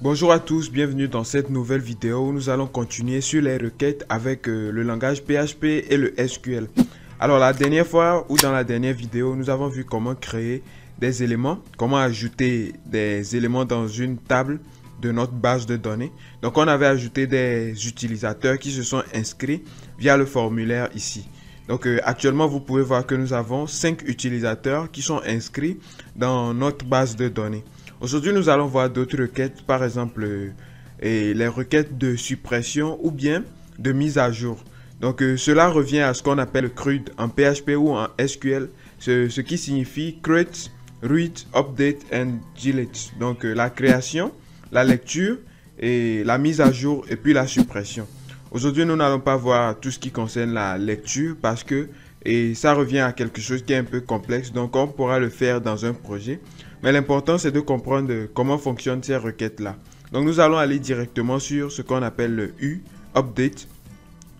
Bonjour à tous, bienvenue dans cette nouvelle vidéo où nous allons continuer sur les requêtes avec le langage PHP et le SQL. Alors la dernière fois ou dans la dernière vidéo, nous avons vu comment créer des éléments, comment ajouter des éléments dans une table de notre base de données. Donc on avait ajouté des utilisateurs qui se sont inscrits via le formulaire ici. Donc actuellement vous pouvez voir que nous avons 5 utilisateurs qui sont inscrits dans notre base de données. Aujourd'hui, nous allons voir d'autres requêtes, par exemple les requêtes de suppression ou bien de mise à jour. Donc, cela revient à ce qu'on appelle CRUD en PHP ou en SQL, ce qui signifie Create, Read, Update and Delete. Donc, la création, la lecture et la mise à jour et puis la suppression. Aujourd'hui, nous n'allons pas voir tout ce qui concerne la lecture parce que ça revient à quelque chose qui est un peu complexe. Donc, on pourra le faire dans un projet. Mais l'important, c'est de comprendre comment fonctionnent ces requêtes-là. Donc, nous allons aller directement sur ce qu'on appelle le U, Update,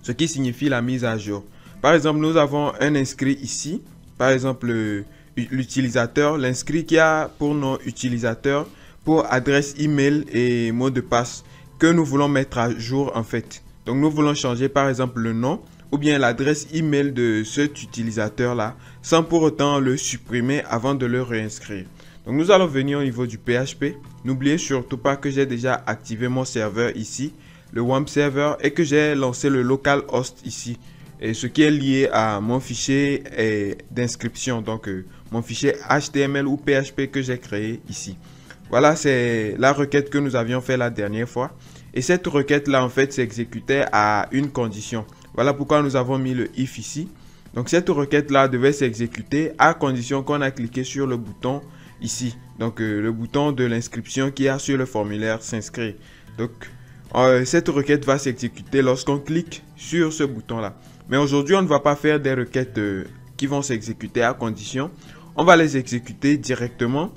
ce qui signifie la mise à jour. Par exemple, nous avons un inscrit ici. Par exemple, l'utilisateur, l'inscrit qui a pour nom utilisateur, pour adresse email et mot de passe que nous voulons mettre à jour en fait. Donc, nous voulons changer par exemple le nom ou bien l'adresse email de cet utilisateur-là sans pour autant le supprimer avant de le réinscrire. Donc, nous allons venir au niveau du PHP. N'oubliez surtout pas que j'ai déjà activé mon serveur ici, le WAMP server, et que j'ai lancé le localhost ici. Et ce qui est lié à mon fichier d'inscription, donc mon fichier HTML ou PHP que j'ai créé ici. Voilà, c'est la requête que nous avions fait la dernière fois. Et cette requête-là, en fait, s'exécutait à une condition. Voilà pourquoi nous avons mis le if ici. Donc, cette requête-là devait s'exécuter à condition qu'on a cliqué sur le bouton ici, donc le bouton de l'inscription qui a sur le formulaire s'inscrire. Donc cette requête va s'exécuter lorsqu'on clique sur ce bouton là. Mais aujourd'hui on ne va pas faire des requêtes qui vont s'exécuter à condition. On va les exécuter directement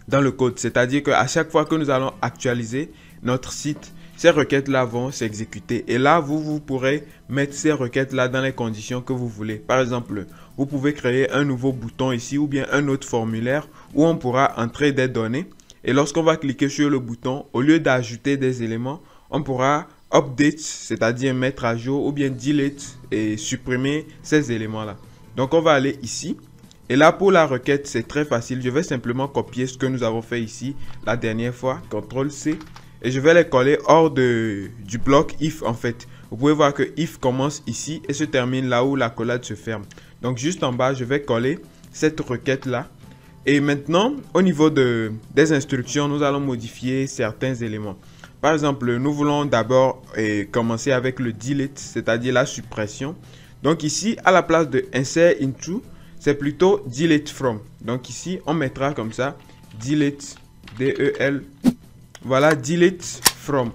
dans le code, c'est à dire qu'à chaque fois que nous allons actualiser notre site, ces requêtes là vont s'exécuter et là vous pourrez mettre ces requêtes là dans les conditions que vous voulez. Par exemple, vous pouvez créer un nouveau bouton ici ou bien un autre formulaire où on pourra entrer des données et lorsqu'on va cliquer sur le bouton, au lieu d'ajouter des éléments, on pourra update, c'est-à-dire mettre à jour ou bien delete et supprimer ces éléments là. Donc on va aller ici et là pour la requête c'est très facile, je vais simplement copier ce que nous avons fait ici la dernière fois, CTRL-C. Et je vais les coller hors du bloc if en fait. Vous pouvez voir que if commence ici et se termine là où la collade se ferme. Donc juste en bas, je vais coller cette requête là. Et maintenant, au niveau des instructions, nous allons modifier certains éléments. Par exemple, nous voulons d'abord commencer avec le delete, c'est-à-dire la suppression. Donc ici, à la place de insert into, c'est plutôt delete from. Donc ici, on mettra comme ça, delete, D-E-L. Voilà, delete from.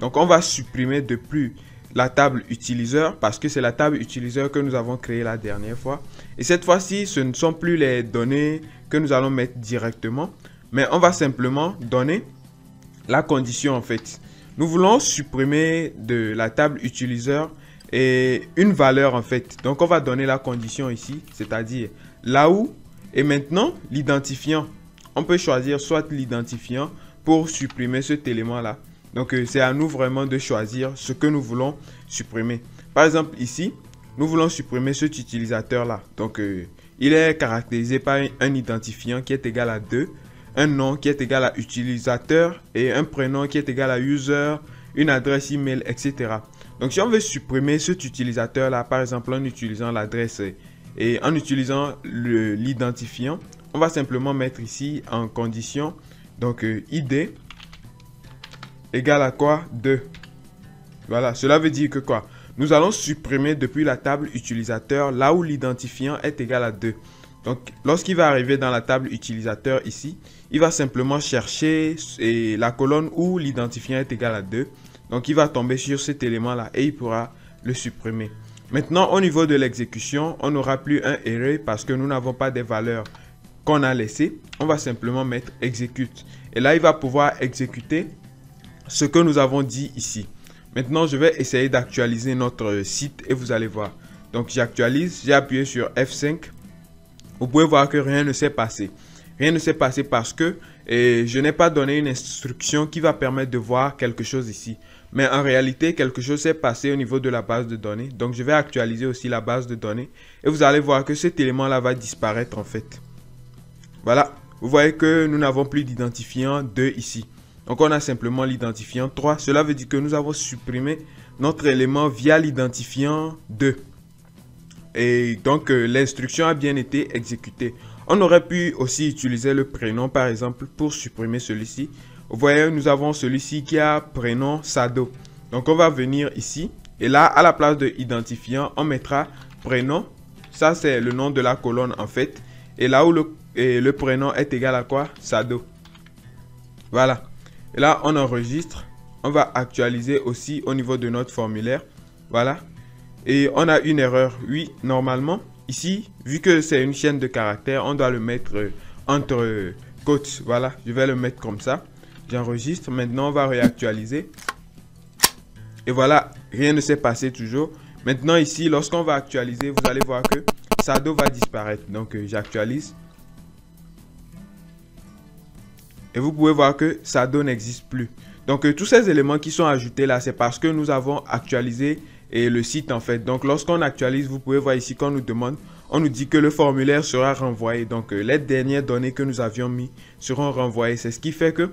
Donc, on va supprimer depuis la table utilisateur parce que c'est la table utilisateur que nous avons créée la dernière fois. Et cette fois-ci, ce ne sont plus les données que nous allons mettre directement, mais on va simplement donner la condition en fait. Nous voulons supprimer de la table utilisateur et une valeur en fait. Donc, on va donner la condition ici, c'est-à-dire là où et maintenant l'identifiant. On peut choisir soit l'identifiant pour supprimer cet élément là. Donc c'est à nous vraiment de choisir ce que nous voulons supprimer. Par exemple ici, nous voulons supprimer cet utilisateur là. Donc il est caractérisé par un identifiant qui est égal à 2, un nom qui est égal à utilisateur et un prénom qui est égal à user, une adresse email, etc. Donc si on veut supprimer cet utilisateur là, par exemple en utilisant l'adresse et en utilisant l'identifiant, on va simplement mettre ici en condition. Donc, ID égale à quoi? 2. Voilà, cela veut dire que quoi? Nous allons supprimer depuis la table utilisateur là où l'identifiant est égal à 2. Donc, lorsqu'il va arriver dans la table utilisateur ici, il va simplement chercher la colonne où l'identifiant est égal à 2. Donc, il va tomber sur cet élément-là et il pourra le supprimer. Maintenant, au niveau de l'exécution, on n'aura plus un array parce que nous n'avons pas des valeurs qu'on a laissé. On va simplement mettre execute et là il va pouvoir exécuter ce que nous avons dit ici. Maintenant je vais essayer d'actualiser notre site et vous allez voir. Donc j'actualise, j'ai appuyé sur F5. Vous pouvez voir que rien ne s'est passé. Rien ne s'est passé parce que et je n'ai pas donné une instruction qui va permettre de voir quelque chose ici. Mais en réalité, quelque chose s'est passé au niveau de la base de données. Donc, je vais actualiser aussi la base de données. Et vous allez voir que cet élément-là va disparaître en fait. Voilà. Vous voyez que nous n'avons plus d'identifiant 2 ici. Donc, on a simplement l'identifiant 3. Cela veut dire que nous avons supprimé notre élément via l'identifiant 2. Et donc, l'instruction a bien été exécutée. On aurait pu aussi utiliser le prénom, par exemple, pour supprimer celui-ci. Vous voyez, nous avons celui-ci qui a prénom Sado. Donc, on va venir ici. Et là, à la place de identifiant, on mettra prénom. Ça, c'est le nom de la colonne, en fait. Et là où le prénom est égal à quoi? Sado. Voilà. Et là, on enregistre. On va actualiser aussi au niveau de notre formulaire. Voilà. Et on a une erreur. Oui, normalement, ici, vu que c'est une chaîne de caractères, on doit le mettre entre côtes. Voilà, je vais le mettre comme ça. J'enregistre. Maintenant, on va réactualiser. Et voilà, rien ne s'est passé toujours. Maintenant, ici, lorsqu'on va actualiser, vous allez voir que Sado va disparaître. Donc, j'actualise. Et vous pouvez voir que Sado n'existe plus. Donc, tous ces éléments qui sont ajoutés là, c'est parce que nous avons actualisé le site en fait. Donc, lorsqu'on actualise, vous pouvez voir ici qu'on nous demande, on nous dit que le formulaire sera renvoyé. Donc, les dernières données que nous avions mis seront renvoyées. C'est ce qui fait que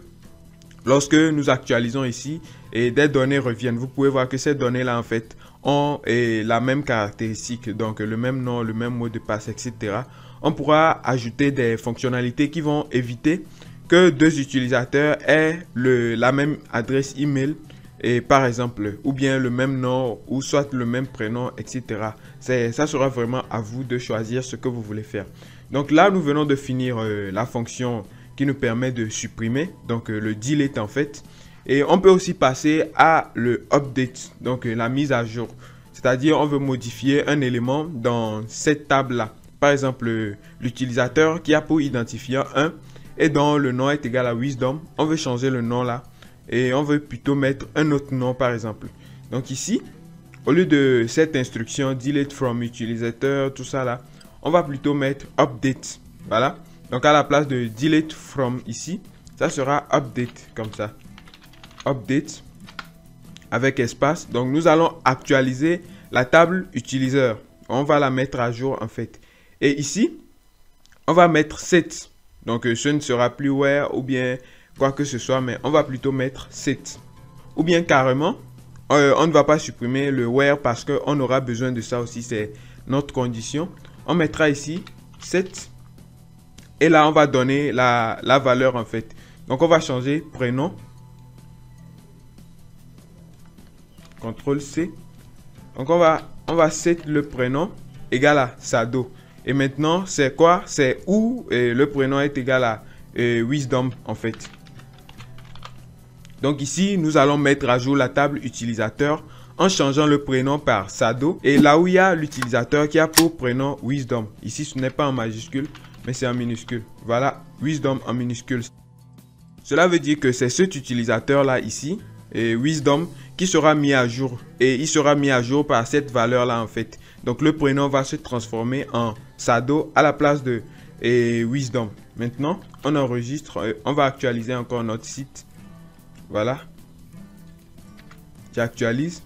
lorsque nous actualisons ici et des données reviennent, vous pouvez voir que ces données-là en fait ont la même caractéristique. Donc, le même nom, le même mot de passe, etc. On pourra ajouter des fonctionnalités qui vont éviter que 2 utilisateurs aient la même adresse email et par exemple, ou bien le même nom, ou soit le même prénom, etc. Ça sera vraiment à vous de choisir ce que vous voulez faire. Donc là, nous venons de finir la fonction qui nous permet de supprimer, donc le delete en fait. Et on peut aussi passer à le update, donc la mise à jour. C'est-à-dire, on veut modifier un élément dans cette table-là. Par exemple, l'utilisateur qui a pour identifiant 1 et dont le nom est égal à Wisdom, on veut changer le nom là et on veut plutôt mettre un autre nom par exemple. Donc ici, au lieu de cette instruction delete from utilisateur, tout ça là, on va plutôt mettre update. Voilà. Donc à la place de delete from ici, ça sera update comme ça. Update avec espace. Donc nous allons actualiser la table utilisateur. On va la mettre à jour en fait. Et ici, on va mettre set. Donc, ce ne sera plus where ou bien quoi que ce soit, mais on va plutôt mettre set. Ou bien carrément, on ne va pas supprimer le where parce qu'on aura besoin de ça aussi, c'est notre condition. On mettra ici set. Et là, on va donner la valeur en fait. Donc, on va changer prénom. CTRL C. Donc, on va set le prénom égal à Sado. Et maintenant, c'est quoi? C'est où le prénom est égal à Wisdom en fait. Donc ici, nous allons mettre à jour la table utilisateur en changeant le prénom par Sado. Et là où il y a l'utilisateur qui a pour prénom Wisdom. Ici, ce n'est pas en majuscule, mais c'est en minuscule. Voilà, Wisdom en minuscule. Cela veut dire que c'est cet utilisateur-là ici, Wisdom, qui sera mis à jour. Et il sera mis à jour par cette valeur-là en fait. Donc le prénom va se transformer en Sado à la place de Wisdom. Maintenant, on enregistre. On va actualiser encore notre site. Voilà. J'actualise.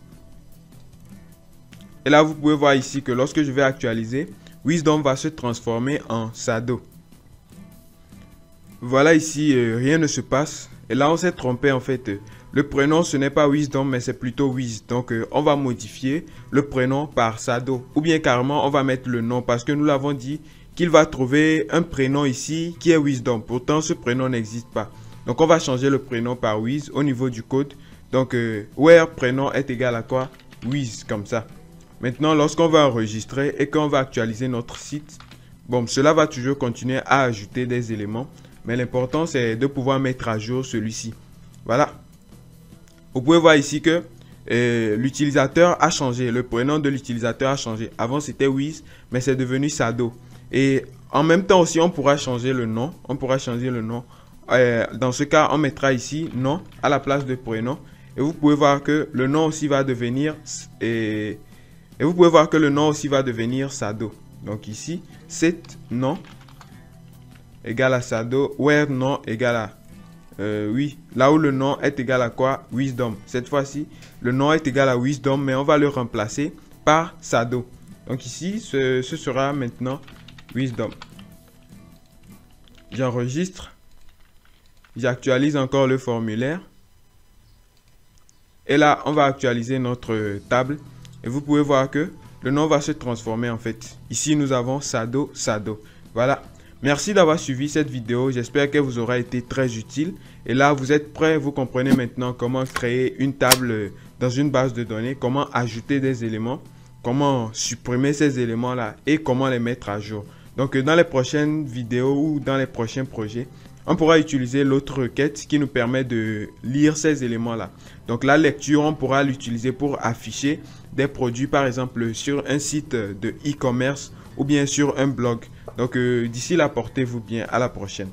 Et là, vous pouvez voir ici que lorsque je vais actualiser, Wisdom va se transformer en Sado. Voilà ici, rien ne se passe. Et là, on s'est trompé en fait. Le prénom, ce n'est pas Wisdom, mais c'est plutôt Wiz. Donc, on va modifier le prénom par Sado. Ou bien carrément, on va mettre le nom parce que nous l'avons dit qu'il va trouver un prénom ici qui est Wisdom. Pourtant, ce prénom n'existe pas. Donc, on va changer le prénom par Wiz au niveau du code. Donc, where prénom est égal à quoi? Wiz, comme ça. Maintenant, lorsqu'on va enregistrer et qu'on va actualiser notre site, bon, cela va toujours continuer à ajouter des éléments. Mais l'important, c'est de pouvoir mettre à jour celui-ci. Voilà. Vous pouvez voir ici que l'utilisateur a changé. Le prénom de l'utilisateur a changé. Avant, c'était Wiz, mais c'est devenu Sado. Et en même temps aussi, on pourra changer le nom. On pourra changer le nom. Dans ce cas, on mettra ici nom à la place de prénom. Et vous pouvez voir que le nom aussi va devenir Sado. Donc ici, set nom égale à Sado, where nom égale à oui, là où le nom est égal à quoi? Wisdom. Cette fois-ci, le nom est égal à Wisdom, mais on va le remplacer par Sado. Donc ici, ce sera maintenant Wisdom. J'enregistre. J'actualise encore le formulaire. Et là, on va actualiser notre table. Et vous pouvez voir que le nom va se transformer en fait. Ici, nous avons Sado, Sado. Voilà. Merci d'avoir suivi cette vidéo. J'espère qu'elle vous aura été très utile. Et là, vous êtes prêts. Vous comprenez maintenant comment créer une table dans une base de données. Comment ajouter des éléments. Comment supprimer ces éléments-là. Et comment les mettre à jour. Donc, dans les prochaines vidéos ou dans les prochains projets, on pourra utiliser l'autre requête qui nous permet de lire ces éléments-là. Donc la lecture, on pourra l'utiliser pour afficher des produits, par exemple, sur un site de e-commerce ou bien sur un blog. Donc d'ici là, portez-vous bien. À la prochaine.